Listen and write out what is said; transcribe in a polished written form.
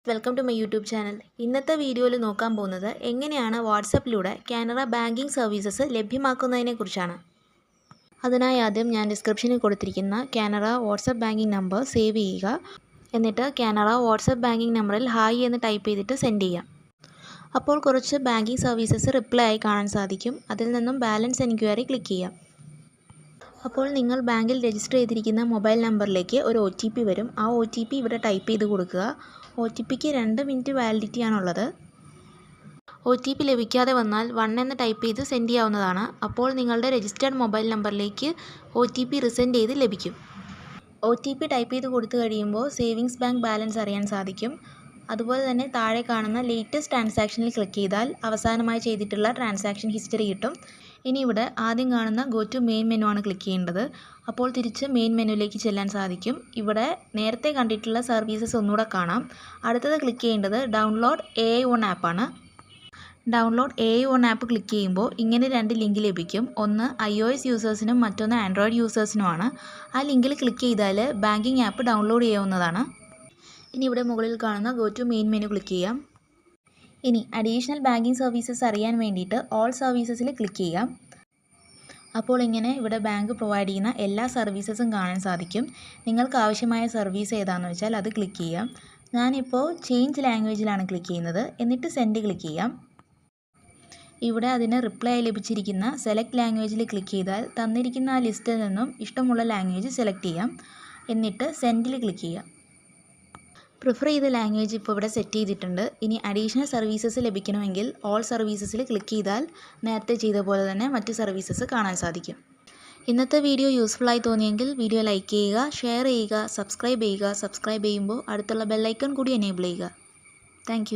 Welcome to my YouTube channel. ഇന്നത്തെ വീഡിയോയിൽ നോക്കാൻ പോകുന്നത് എങ്ങനെയാണ് വാട്സപ്പിലൂടെ കാനറ ബാങ്കിങ് സർവീസസ് ലഭ്യമാക്കുന്നതിനെക്കുറിച്ചാണ്. അതിനായി ആദ്യം ഞാൻ ഡിസ്ക്രിപ്ഷനിൽ കൊടുത്തിരിക്കുന്ന Canara WhatsApp banking number save ചെയ്യുക. എന്നിട്ട് കാനറ വാട്സപ്പ് ബാങ്കിങ് നമ്പറിൽ ഹായ് എന്ന് ടൈപ്പ് ചെയ്തിട്ട് സെൻഡ് ചെയ്യാം. അപ്പോൾ കുറച്ച് ബാങ്കിങ് സർവീസസ് റിപ്ലൈ ആയി കാണാൻ സാധിക്കും. അതിൽ നിന്നും ബാലൻസ് എൻക്വയറി ക്ലിക്ക് ചെയ്യാം. അപ്പോൾ നിങ്ങൾ ബാങ്കിൽ രജിസ്റ്റർ ചെയ്തിരിക്കുന്ന മൊബൈൽ നമ്പറിലേക്ക് ഒരു OTP വരും. ആ OTP ഇവിടെ ടൈപ്പ് ചെയ്ത് കൊടുക്കുക. OTPക്ക് 2 മിനിറ്റ് വാലിഡിറ്റി ആണുള്ളത്. OTP ലഭിക്കാതെ വന്നാൽ 1 എന്ന് ടൈപ്പ് ചെയ്ത് സെൻഡ് ചെയ്യാവുന്നതാണ്. അപ്പോൾ നിങ്ങളുടെ രജിസ്റ്റേർഡ് മൊബൈൽ നമ്പറിലേക്ക് OTP റിസെൻഡ് ചെയ്ത് ലഭിക്കും. OTP ടൈപ്പ് ചെയ്ത് കൊടുത്തു കഴിയുമ്പോൾ സേവിങ്സ് ബാങ്ക് ബാലൻസ് അറിയാൻ സാധിക്കും. അതുപോലെ തന്നെ താഴെ കാണുന്ന ലേറ്റസ്റ്റ് ട്രാൻസാക്ഷനിൽ ക്ലിക്ക് ചെയ്താൽ അവസാനമായി ചെയ്തിട്ടുള്ള ട്രാൻസാക്ഷൻ ഹിസ്റ്ററി കിട്ടും. ഇനി ഇവിടെ ആദ്യം കാണുന്ന ഗോ ടു മെയിൻ മെനു ആണ് ക്ലിക്ക് ചെയ്യേണ്ടത്. അപ്പോൾ തിരിച്ച് മെയിൻ മെനുവിലേക്ക് ചെല്ലാൻ സാധിക്കും. ഇവിടെ നേരത്തെ കണ്ടിട്ടുള്ള സർവീസസ് ഒന്നുകൂടെ കാണാം. അടുത്തത് ക്ലിക്ക് ചെയ്യേണ്ടത് ഡൗൺലോഡ് AI ON ആപ്പാണ്. Download AI ON app click ചെയ്യുമ്പോൾ ഇങ്ങനെ 2 ലിങ്ക് ലഭിക്കും. ഒന്ന് iOS യൂസേഴ്സിനും മറ്റൊന്ന് ആൻഡ്രോയിഡ് യൂസേഴ്സിനുമാണ്. ആ ലിങ്കിൽ ക്ലിക്ക് ചെയ്താൽ ബാങ്കിങ് ആപ്പ് ഡൗൺലോഡ് ചെയ്യാവുന്നതാണ്. ഇനി ഇവിടെ മുകളിൽ കാണുന്ന go to main menu click ചെയ്യാം. ഇനി അഡീഷണൽ ബാങ്കിങ് സർവീസസ് അറിയാൻ വേണ്ടിയിട്ട് ഓൾ സർവീസസിൽ ക്ലിക്ക് ചെയ്യാം. അപ്പോൾ ഇങ്ങനെ ഇവിടെ ബാങ്ക് പ്രൊവൈഡ് ചെയ്യുന്ന എല്ലാ സർവീസസും കാണാൻ സാധിക്കും. നിങ്ങൾക്ക് ആവശ്യമായ സർവീസ് ഏതാണെന്ന് വെച്ചാൽ അത് ക്ലിക്ക് ചെയ്യാം. ഞാനിപ്പോൾ ചേഞ്ച് ലാംഗ്വേജിലാണ് ക്ലിക്ക് ചെയ്യുന്നത്. എന്നിട്ട് സെൻഡ് ക്ലിക്ക് ചെയ്യാം. ഇവിടെ അതിന് റിപ്ലൈ ആയി ലഭിച്ചിരിക്കുന്ന സെലക്ട് ലാംഗ്വേജിൽ ക്ലിക്ക് ചെയ്താൽ തന്നിരിക്കുന്ന ആ ലിസ്റ്റിൽ നിന്നും ഇഷ്ടമുള്ള ലാംഗ്വേജ് സെലക്ട് ചെയ്യാം. എന്നിട്ട് സെൻഡിൽ ക്ലിക്ക് ചെയ്യാം. പ്രിഫർ ചെയ്ത ലാംഗ്വേജ് ഇപ്പോൾ ഇവിടെ സെറ്റ് ചെയ്തിട്ടുണ്ട്. ഇനി അഡീഷണൽ സർവീസസ് ലഭിക്കണമെങ്കിൽ ഓൾ സർവീസസിൽ ക്ലിക്ക് ചെയ്താൽ നേരത്തെ ചെയ്ത പോലെ തന്നെ മറ്റ് സർവീസസ് കാണാൻ സാധിക്കും. ഇന്നത്തെ വീഡിയോ യൂസ്ഫുള്ളായി തോന്നിയെങ്കിൽ വീഡിയോ ലൈക്ക് ചെയ്യുക, ഷെയർ ചെയ്യുക, സബ്സ്ക്രൈബ് ചെയ്യുക. സബ്സ്ക്രൈബ് ചെയ്യുമ്പോൾ അടുത്തുള്ള ബെല്ലൈക്കൺ കൂടി എനേബിൾ ചെയ്യുക. താങ്ക്